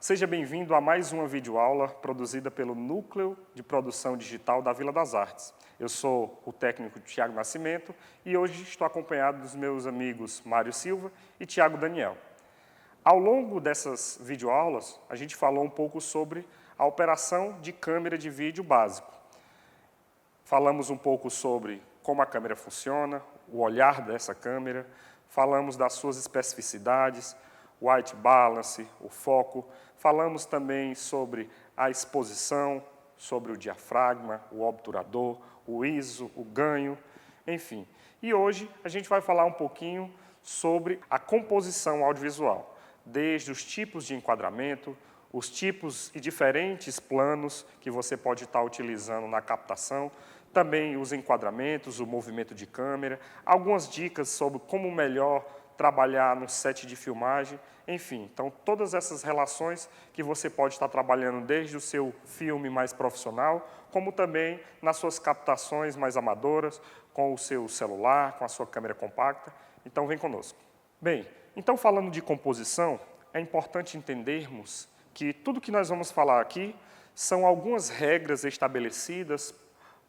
Seja bem-vindo a mais uma videoaula produzida pelo Núcleo de Produção Digital da Vila das Artes. Eu sou o técnico Tiago Nascimento e hoje estou acompanhado dos meus amigos Mário Silva e Tiago Daniel. Ao longo dessas videoaulas, a gente falou um pouco sobre a operação de câmera de vídeo básico. Falamos um pouco sobre como a câmera funciona, o olhar dessa câmera, falamos das suas especificidades, o white balance, o foco, falamos também sobre a exposição, sobre o diafragma, o obturador, o ISO, o ganho, enfim. E hoje a gente vai falar um pouquinho sobre a composição audiovisual, desde os tipos de enquadramento, os tipos e diferentes planos que você pode estar utilizando na captação, também os enquadramentos, o movimento de câmera, algumas dicas sobre como melhor trabalhar no set de filmagem, enfim. Então, todas essas relações que você pode estar trabalhando desde o seu filme mais profissional, como também nas suas captações mais amadoras, com o seu celular, com a sua câmera compacta. Então, vem conosco. Bem, então falando de composição, é importante entendermos que tudo que nós vamos falar aqui são algumas regras estabelecidas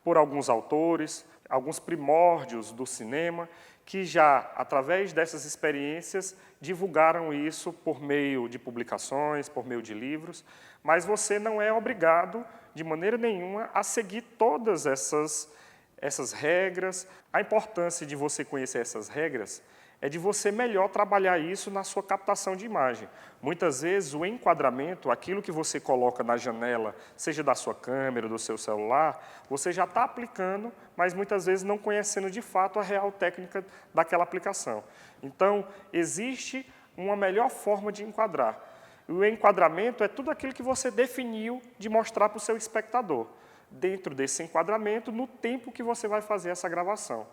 por alguns autores, alguns primórdios do cinema, que já, através dessas experiências, divulgaram isso por meio de publicações, por meio de livros, mas você não é obrigado, de maneira nenhuma, a seguir todas essas regras. A importância de você conhecer essas regras é de você melhor trabalhar isso na sua captação de imagem. Muitas vezes o enquadramento, aquilo que você coloca na janela, seja da sua câmera, do seu celular, você já está aplicando, mas muitas vezes não conhecendo de fato a real técnica daquela aplicação. Então, existe uma melhor forma de enquadrar. O enquadramento é tudo aquilo que você definiu de mostrar para o seu espectador, dentro desse enquadramento, no tempo que você vai fazer essa gravação.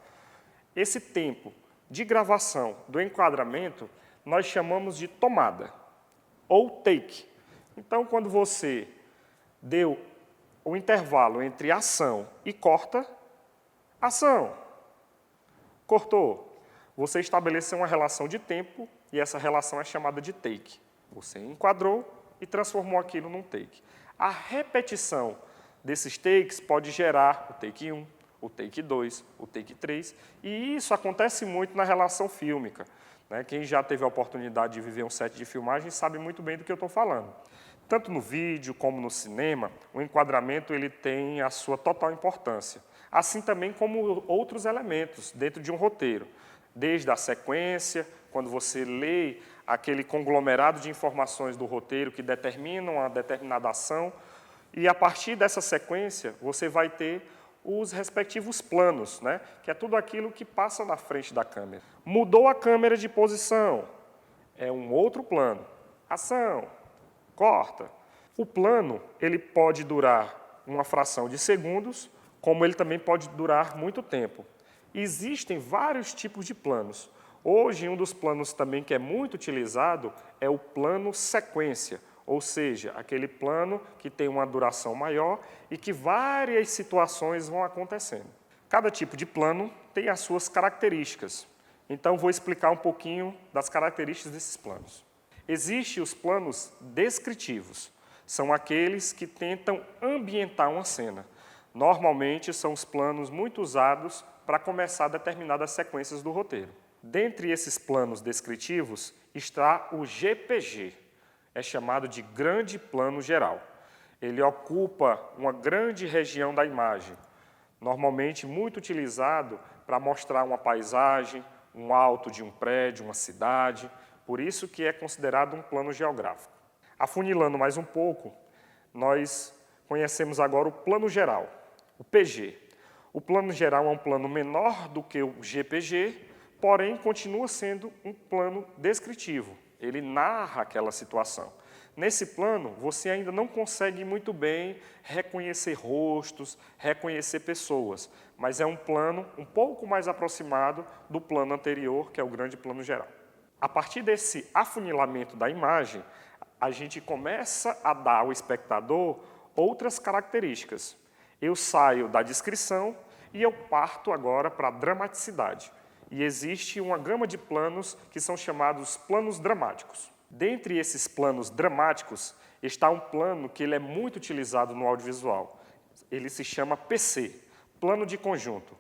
Esse tempo de gravação do enquadramento, nós chamamos de tomada, ou take. Então, quando você deu o intervalo entre ação e corta, ação, cortou. Você estabeleceu uma relação de tempo e essa relação é chamada de take. Você enquadrou e transformou aquilo num take. A repetição desses takes pode gerar o take 1, o take 2, o take 3, e isso acontece muito na relação fílmica, né? Quem já teve a oportunidade de viver um set de filmagem sabe muito bem do que eu estou falando. Tanto no vídeo como no cinema, o enquadramento ele tem a sua total importância, assim também como outros elementos dentro de um roteiro, desde a sequência, quando você lê aquele conglomerado de informações do roteiro que determinam uma determinada ação, e a partir dessa sequência você vai ter os respectivos planos, né? Que é tudo aquilo que passa na frente da câmera. Mudou a câmera de posição, é um outro plano. Ação, corta. O plano ele pode durar uma fração de segundos, como ele também pode durar muito tempo. Existem vários tipos de planos. Hoje, um dos planos também que é muito utilizado é o plano sequência, ou seja, aquele plano que tem uma duração maior e que várias situações vão acontecendo. Cada tipo de plano tem as suas características. Então, vou explicar um pouquinho das características desses planos. Existem os planos descritivos. São aqueles que tentam ambientar uma cena. Normalmente, são os planos muito usados para começar determinadas sequências do roteiro. Dentre esses planos descritivos está o GPG. É chamado de grande plano geral. Ele ocupa uma grande região da imagem, normalmente muito utilizado para mostrar uma paisagem, um alto de um prédio, uma cidade, por isso que é considerado um plano geográfico. Afunilando mais um pouco, nós conhecemos agora o plano geral, o PG. O plano geral é um plano menor do que o GPG, porém continua sendo um plano descritivo. Ele narra aquela situação. Nesse plano, você ainda não consegue muito bem reconhecer rostos, reconhecer pessoas, mas é um plano um pouco mais aproximado do plano anterior, que é o grande plano geral. A partir desse afunilamento da imagem, a gente começa a dar ao espectador outras características. Eu saio da descrição e eu parto agora para a dramaticidade. E existe uma gama de planos que são chamados planos dramáticos. Dentre esses planos dramáticos, está um plano que ele é muito utilizado no audiovisual. Ele se chama PC, plano de conjunto.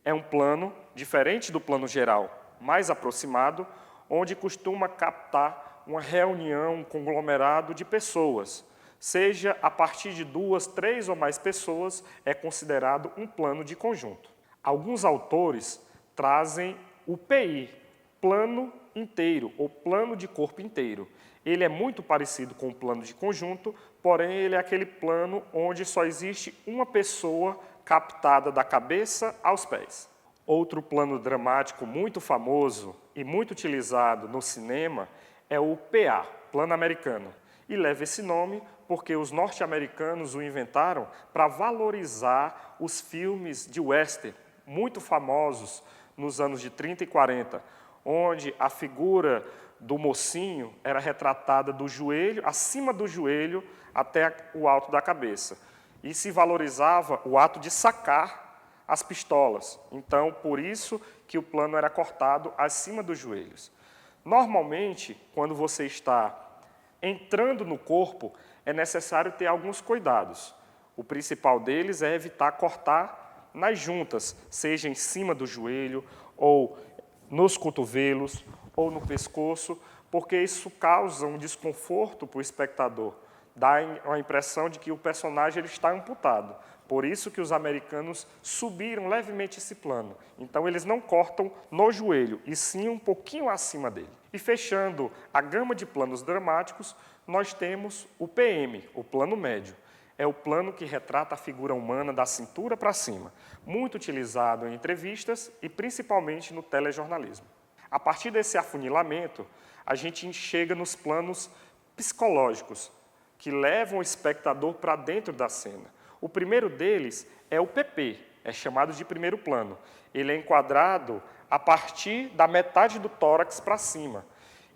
É um plano diferente do plano geral, mais aproximado, onde costuma captar uma reunião, um conglomerado de pessoas. Seja a partir de 2, 3 ou mais pessoas, é considerado um plano de conjunto. Alguns autores trazem o PI, plano inteiro, ou plano de corpo inteiro. Ele é muito parecido com o plano de conjunto, porém ele é aquele plano onde só existe uma pessoa captada da cabeça aos pés. Outro plano dramático muito famoso e muito utilizado no cinema é o PA, plano americano. E leva esse nome porque os norte-americanos o inventaram para valorizar os filmes de western, muito famosos nos anos de 30 e 40, onde a figura do mocinho era retratada do joelho, acima do joelho, até o alto da cabeça. E se valorizava o ato de sacar as pistolas. Então, por isso que o plano era cortado acima dos joelhos. Normalmente, quando você está entrando no corpo, é necessário ter alguns cuidados. O principal deles é evitar cortar nas juntas, seja em cima do joelho, ou nos cotovelos, ou no pescoço, porque isso causa um desconforto para o espectador. Dá a impressão de que o personagem ele está amputado. Por isso que os americanos subiram levemente esse plano. Então, eles não cortam no joelho, e sim um pouquinho acima dele. E fechando a gama de planos dramáticos, nós temos o PM, o plano médio. É o plano que retrata a figura humana da cintura para cima, muito utilizado em entrevistas e principalmente no telejornalismo. A partir desse afunilamento, a gente chega nos planos psicológicos, que levam o espectador para dentro da cena. O primeiro deles é o PP, é chamado de primeiro plano. Ele é enquadrado a partir da metade do tórax para cima.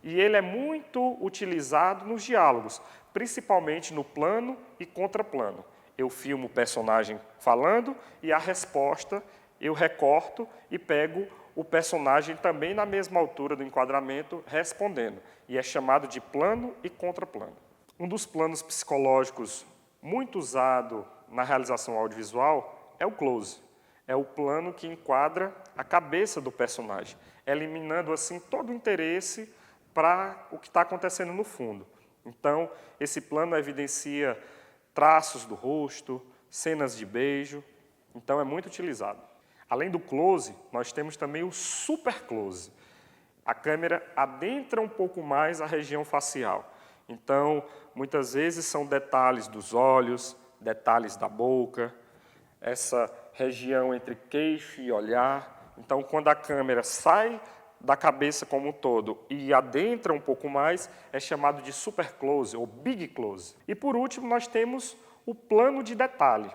E ele é muito utilizado nos diálogos, principalmente no plano e contraplano. Eu filmo o personagem falando e a resposta eu recorto e pego o personagem também na mesma altura do enquadramento respondendo. E é chamado de plano e contraplano. Um dos planos psicológicos muito usado na realização audiovisual é o close. É o plano que enquadra a cabeça do personagem, eliminando assim todo o interesse para o que está acontecendo no fundo. Então, esse plano evidencia traços do rosto, cenas de beijo, então é muito utilizado. Além do close, nós temos também o super close. A câmera adentra um pouco mais a região facial. Então, muitas vezes são detalhes dos olhos, detalhes da boca, essa região entre queixo e olhar. Então, quando a câmera sai da cabeça como um todo e adentra um pouco mais, é chamado de super close ou big close. E, por último, nós temos o plano de detalhe.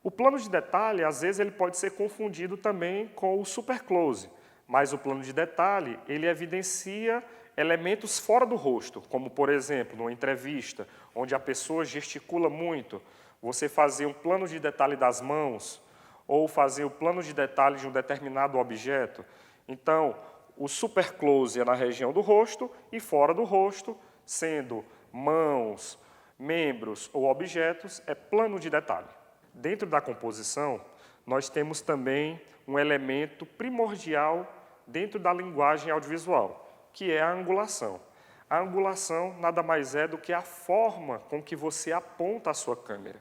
O plano de detalhe, às vezes, ele pode ser confundido também com o super close, mas o plano de detalhe, ele evidencia elementos fora do rosto, como, por exemplo, numa entrevista, onde a pessoa gesticula muito, você fazer um plano de detalhe das mãos, ou fazer o plano de detalhe de um determinado objeto. Então, o super close é na região do rosto e fora do rosto, sendo mãos, membros ou objetos, é plano de detalhe. Dentro da composição, nós temos também um elemento primordial dentro da linguagem audiovisual, que é a angulação. A angulação nada mais é do que a forma com que você aponta a sua câmera.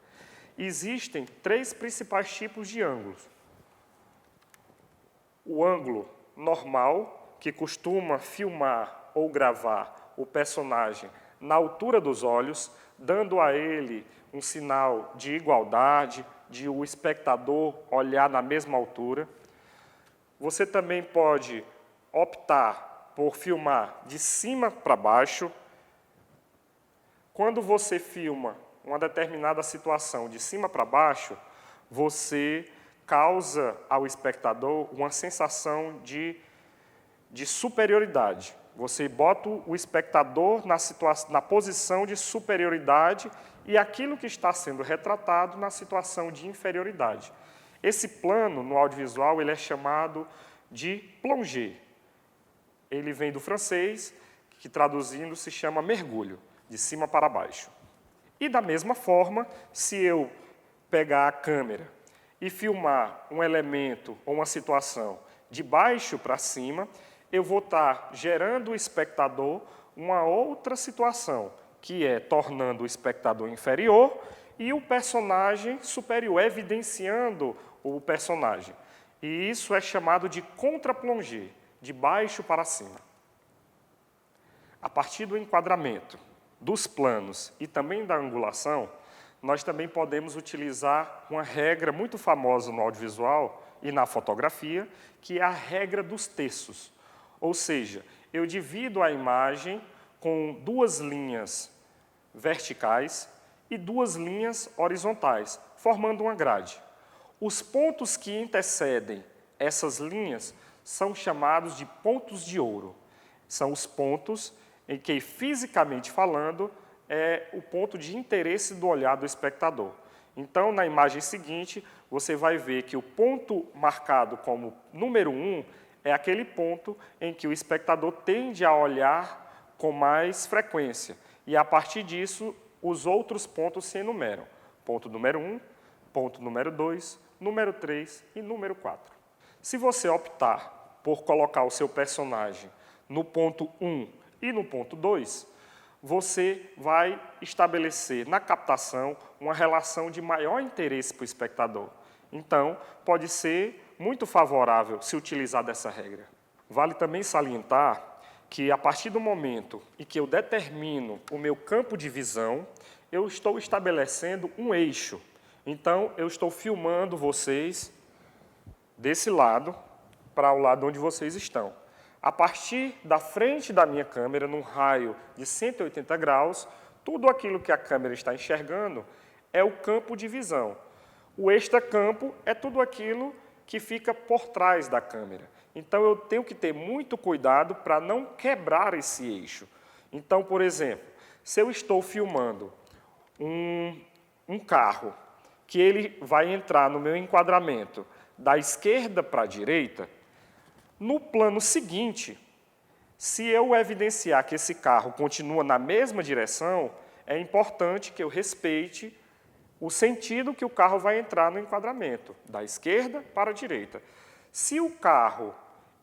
Existem 3 principais tipos de ângulos. O ângulo normal, que costuma filmar ou gravar o personagem na altura dos olhos, dando a ele um sinal de igualdade, de o espectador olhar na mesma altura. Você também pode optar por filmar de cima para baixo. Quando você filma uma determinada situação de cima para baixo, você causa ao espectador uma sensação de superioridade. Você bota o espectador na posição de superioridade e aquilo que está sendo retratado na situação de inferioridade. Esse plano, no audiovisual, ele é chamado de plongée. Ele vem do francês, que traduzindo se chama mergulho, de cima para baixo. E da mesma forma, se eu pegar a câmera e filmar um elemento ou uma situação de baixo para cima, eu vou estar gerando o espectador uma outra situação, que é tornando o espectador inferior e o personagem superior, evidenciando o personagem. E isso é chamado de contre-plongée, de baixo para cima. A partir do enquadramento, dos planos e também da angulação, nós também podemos utilizar uma regra muito famosa no audiovisual e na fotografia, que é a regra dos terços. Ou seja, eu divido a imagem com duas linhas verticais e duas linhas horizontais, formando uma grade. Os pontos que antecedem essas linhas são chamados de pontos de ouro. São os pontos em que, fisicamente falando, é o ponto de interesse do olhar do espectador. Então, na imagem seguinte, você vai ver que o ponto marcado como número 1 é aquele ponto em que o espectador tende a olhar com mais frequência. E, a partir disso, os outros pontos se enumeram. Ponto número 1, ponto número 2, número 3 e número 4. Se você optar por colocar o seu personagem no ponto 1 e no ponto 2, você vai estabelecer na captação uma relação de maior interesse para o espectador. Então, pode ser muito favorável se utilizar dessa regra. Vale também salientar que, a partir do momento em que eu determino o meu campo de visão, eu estou estabelecendo um eixo. Então, eu estou filmando vocês desse lado para o lado onde vocês estão. A partir da frente da minha câmera, num raio de 180 graus, tudo aquilo que a câmera está enxergando é o campo de visão. O extracampo é tudo aquilo que fica por trás da câmera. Então, eu tenho que ter muito cuidado para não quebrar esse eixo. Então, por exemplo, se eu estou filmando um carro, que ele vai entrar no meu enquadramento da esquerda para a direita, no plano seguinte, se eu evidenciar que esse carro continua na mesma direção, é importante que eu respeite o sentido que o carro vai entrar no enquadramento, da esquerda para a direita. Se o carro,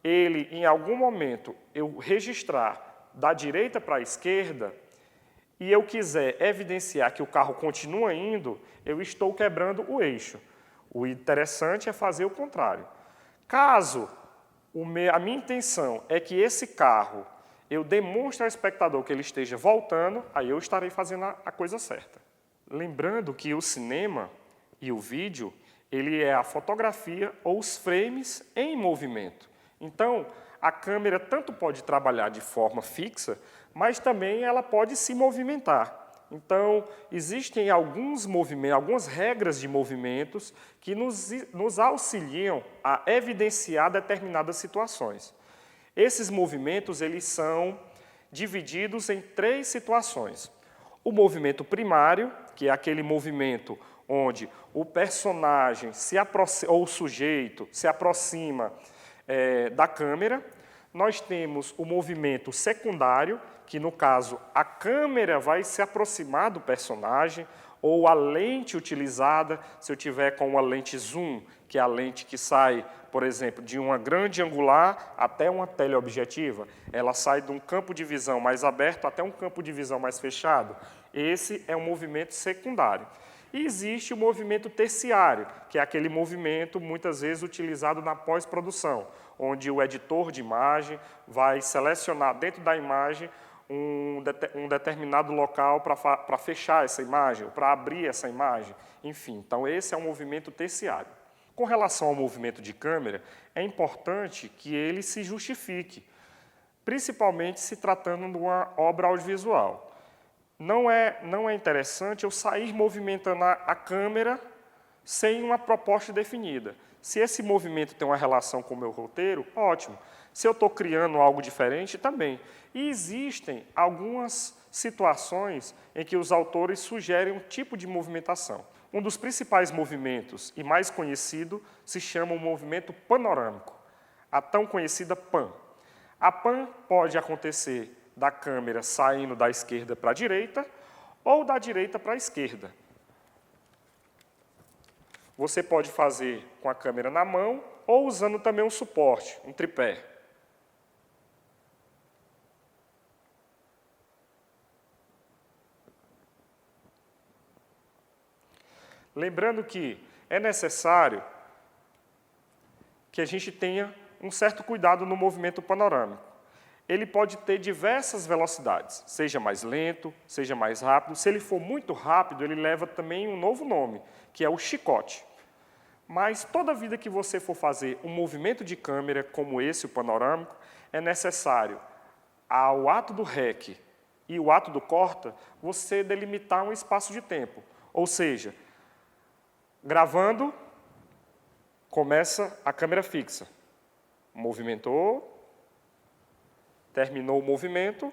ele, em algum momento, eu registrar da direita para a esquerda, e eu quiser evidenciar que o carro continua indo, eu estou quebrando o eixo. O interessante é fazer o contrário. Caso a minha intenção é que esse carro, eu demonstre ao espectador que ele esteja voltando, aí eu estarei fazendo a coisa certa. Lembrando que o cinema e o vídeo, ele é a fotografia ou os frames em movimento. Então, a câmera tanto pode trabalhar de forma fixa, mas também ela pode se movimentar. Então, existem algumas regras de movimentos que nos auxiliam a evidenciar determinadas situações. Esses movimentos, eles são divididos em 3 situações. O movimento primário, que é aquele movimento onde o personagem ou o sujeito se aproxima da câmera. Nós temos o movimento secundário, que no caso a câmera vai se aproximar do personagem, ou a lente utilizada, se eu tiver com uma lente zoom, que é a lente que sai, por exemplo, de uma grande angular até uma teleobjetiva, ela sai de um campo de visão mais aberto até um campo de visão mais fechado. Esse é um movimento secundário. E existe o movimento terciário, que é aquele movimento muitas vezes utilizado na pós-produção, onde o editor de imagem vai selecionar dentro da imagem um determinado local para fechar essa imagem, para abrir essa imagem, enfim. Então, esse é um movimento terciário. Com relação ao movimento de câmera, é importante que ele se justifique, principalmente se tratando de uma obra audiovisual. Não é interessante eu sair movimentando a câmera sem uma proposta definida. Se esse movimento tem uma relação com o meu roteiro, ótimo. Se eu estou criando algo diferente, também. E existem algumas situações em que os autores sugerem um tipo de movimentação. Um dos principais movimentos, e mais conhecido, se chama o movimento panorâmico, a tão conhecida pan. A pan pode acontecer da câmera saindo da esquerda para a direita, ou da direita para a esquerda. Você pode fazer com a câmera na mão ou usando também um suporte, um tripé. Lembrando que é necessário que a gente tenha um certo cuidado no movimento panorâmico. Ele pode ter diversas velocidades, seja mais lento, seja mais rápido. Se ele for muito rápido, ele leva também um novo nome, que é o chicote. Mas toda vida que você for fazer um movimento de câmera como esse, o panorâmico, é necessário, ao ato do REC e o ato do corta, você delimitar um espaço de tempo. Ou seja, gravando, começa a câmera fixa. Movimentou, terminou o movimento,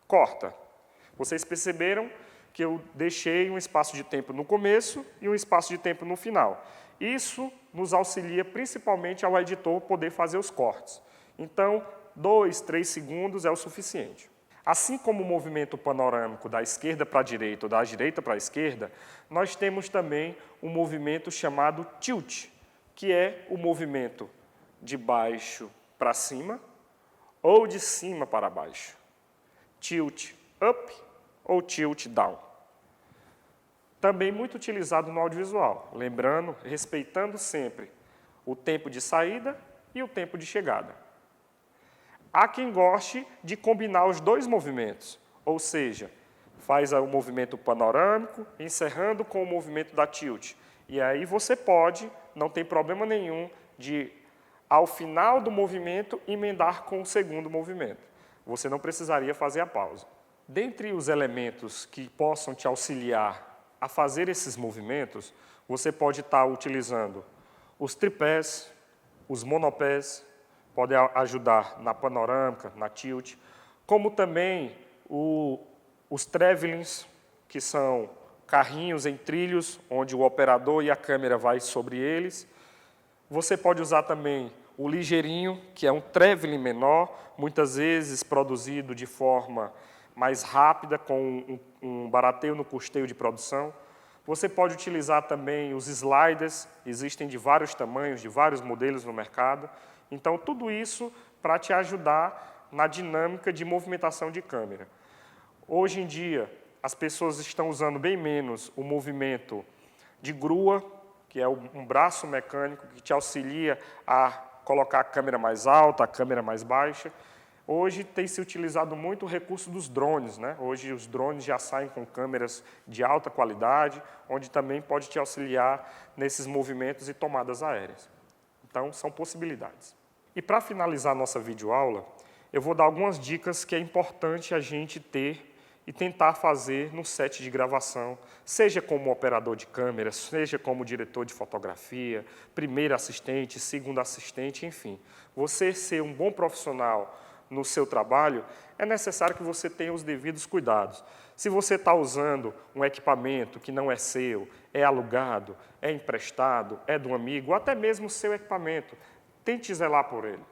corta. Vocês perceberam que eu deixei um espaço de tempo no começo e um espaço de tempo no final. Isso nos auxilia principalmente ao editor poder fazer os cortes. Então, 2, 3 segundos é o suficiente. Assim como o movimento panorâmico da esquerda para a direita ou da direita para a esquerda, nós temos também um movimento chamado tilt, que é o movimento de baixo para cima ou de cima para baixo. Tilt up ou tilt down. Também muito utilizado no audiovisual, lembrando, respeitando sempre o tempo de saída e o tempo de chegada. Há quem goste de combinar os dois movimentos, ou seja, faz o movimento panorâmico, encerrando com o movimento da tilt. E aí você pode, não tem problema nenhum, de, ao final do movimento, emendar com o segundo movimento. Você não precisaria fazer a pausa. Dentre os elementos que possam te auxiliar a fazer esses movimentos, você pode estar utilizando os tripés, os monopés, pode ajudar na panorâmica, na tilt, como também os travelings, que são carrinhos em trilhos, onde o operador e a câmera vai sobre eles. Você pode usar também o ligeirinho, que é um traveling menor, muitas vezes produzido de forma mais rápida, com um barateio no custeio de produção. Você pode utilizar também os sliders, existem de vários tamanhos, de vários modelos no mercado. Então, tudo isso para te ajudar na dinâmica de movimentação de câmera. Hoje em dia, as pessoas estão usando bem menos o movimento de grua, que é um braço mecânico que te auxilia a colocar a câmera mais alta, a câmera mais baixa. Hoje tem se utilizado muito o recurso dos drones, né? Hoje os drones já saem com câmeras de alta qualidade, onde também pode te auxiliar nesses movimentos e tomadas aéreas. Então, são possibilidades. E para finalizar a nossa videoaula, eu vou dar algumas dicas que é importante a gente ter e tentar fazer no set de gravação, seja como operador de câmera, seja como diretor de fotografia, primeiro assistente, segundo assistente, enfim. Você ser um bom profissional no seu trabalho, é necessário que você tenha os devidos cuidados. Se você está usando um equipamento que não é seu, é alugado, é emprestado, é de um amigo, ou até mesmo o seu equipamento, tente zelar por ele.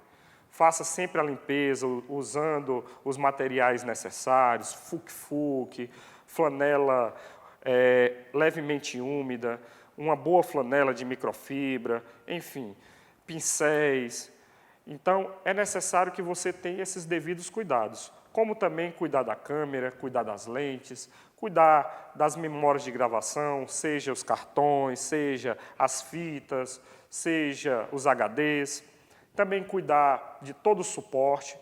Faça sempre a limpeza, usando os materiais necessários, fuc-fuc, flanela levemente úmida, uma boa flanela de microfibra, enfim, pincéis. Então, é necessário que você tenha esses devidos cuidados, como também cuidar da câmera, cuidar das lentes, cuidar das memórias de gravação, seja os cartões, seja as fitas, seja os HDs. Também cuidar de todo o suporte.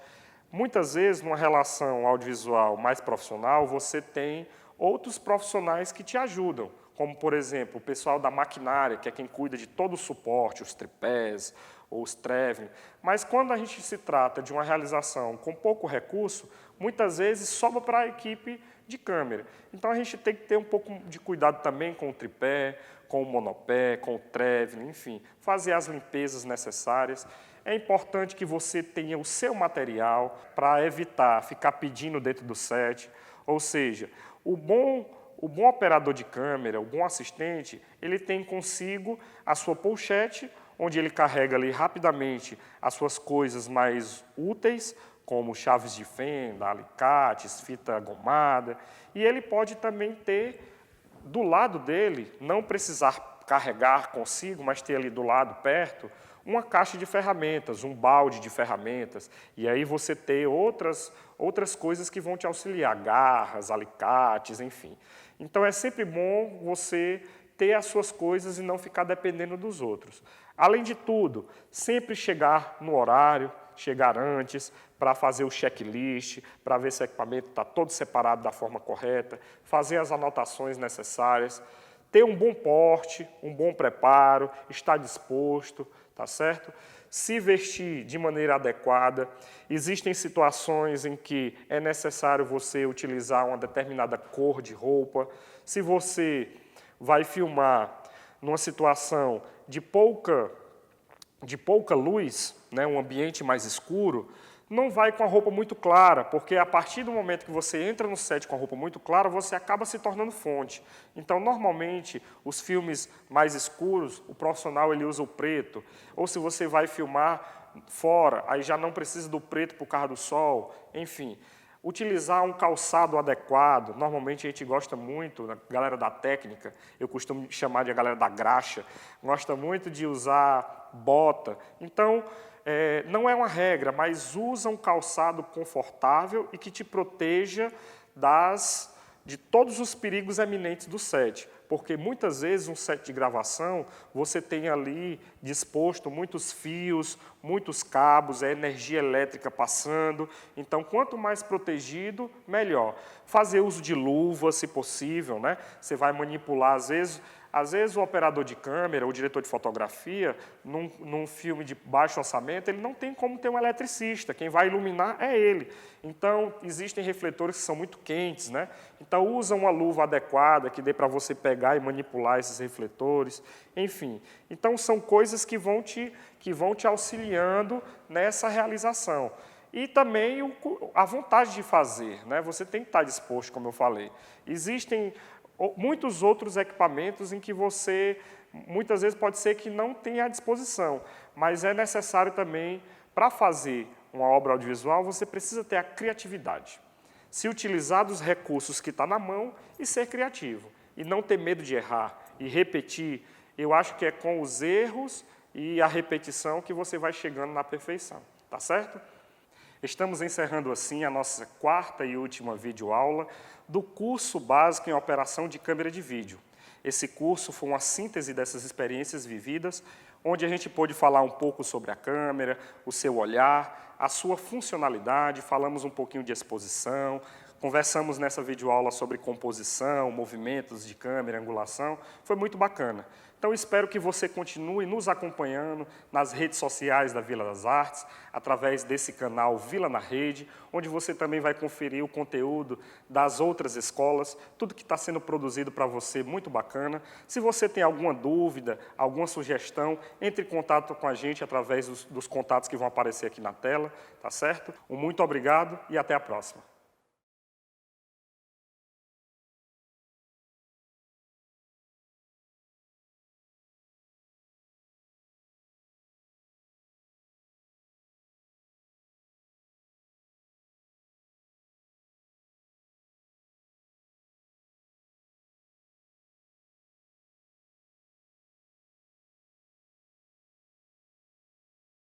Muitas vezes, numa relação audiovisual mais profissional, você tem outros profissionais que te ajudam, como, por exemplo, o pessoal da maquinária, que é quem cuida de todo o suporte, os tripés, ou os traveling. Mas quando a gente se trata de uma realização com pouco recurso, muitas vezes sobra para a equipe de câmera. Então, a gente tem que ter um pouco de cuidado também com o tripé, com o monopé, com o traveling, enfim, fazer as limpezas necessárias. É importante que você tenha o seu material para evitar ficar pedindo dentro do set. Ou seja, o bom operador de câmera, o bom assistente, ele tem consigo a sua pochete, onde ele carrega ali rapidamente as suas coisas mais úteis, como chaves de fenda, alicates, fita gomada, e ele pode também ter do lado dele, não precisar carregar consigo, mas ter ali do lado, perto, uma caixa de ferramentas, um balde de ferramentas, e aí você ter outras coisas que vão te auxiliar, garras, alicates, enfim. Então é sempre bom você ter as suas coisas e não ficar dependendo dos outros. Além de tudo, sempre chegar no horário, chegar antes, para fazer o checklist, para ver se o equipamento está todo separado da forma correta, fazer as anotações necessárias, ter um bom porte, um bom preparo, estar disposto, tá certo? Se vestir de maneira adequada. Existem situações em que é necessário você utilizar uma determinada cor de roupa. Se você vai filmar numa situação de pouca luz, né, um ambiente mais escuro, não vai com a roupa muito clara, porque a partir do momento que você entra no set com a roupa muito clara, você acaba se tornando fonte. Então, normalmente, os filmes mais escuros, o profissional ele usa o preto, ou se você vai filmar fora, aí já não precisa do preto por causa do sol, enfim. Utilizar um calçado adequado, normalmente a gente gosta muito, a galera da técnica, eu costumo chamar de a galera da graxa, gosta muito de usar bota. Então, não é uma regra, mas usa um calçado confortável e que te proteja de todos os perigos eminentes do set. Porque muitas vezes um set de gravação, você tem ali disposto muitos fios, muitos cabos, a energia elétrica passando. Então, quanto mais protegido, melhor. Fazer uso de luva, se possível, né? Você vai manipular, às vezes o operador de câmera, o diretor de fotografia, num filme de baixo orçamento, ele não tem como ter um eletricista, quem vai iluminar é ele. Então, existem refletores que são muito quentes, né? Então, usa uma luva adequada que dê para você pegar e manipular esses refletores, enfim. Então, são coisas que vão te auxiliando nessa realização. E também a vontade de fazer, né? Você tem que estar disposto, como eu falei. Existem muitos outros equipamentos em que você, muitas vezes pode ser que não tenha à disposição, mas é necessário também, para fazer uma obra audiovisual, você precisa ter a criatividade. Se utilizar dos recursos que está na mão e ser criativo. E não ter medo de errar e repetir. Eu acho que é com os erros e a repetição que você vai chegando na perfeição. Tá certo? Estamos encerrando assim a nossa quarta e última videoaula do curso básico em operação de câmera de vídeo. Esse curso foi uma síntese dessas experiências vividas, onde a gente pôde falar um pouco sobre a câmera, o seu olhar, a sua funcionalidade, falamos um pouquinho de exposição, conversamos nessa videoaula sobre composição, movimentos de câmera, angulação, foi muito bacana. Então, espero que você continue nos acompanhando nas redes sociais da Vila das Artes, através desse canal Vila na Rede, onde você também vai conferir o conteúdo das outras escolas, tudo que está sendo produzido para você, muito bacana. Se você tem alguma dúvida, alguma sugestão, entre em contato com a gente através dos contatos que vão aparecer aqui na tela, tá certo? Um muito obrigado e até a próxima.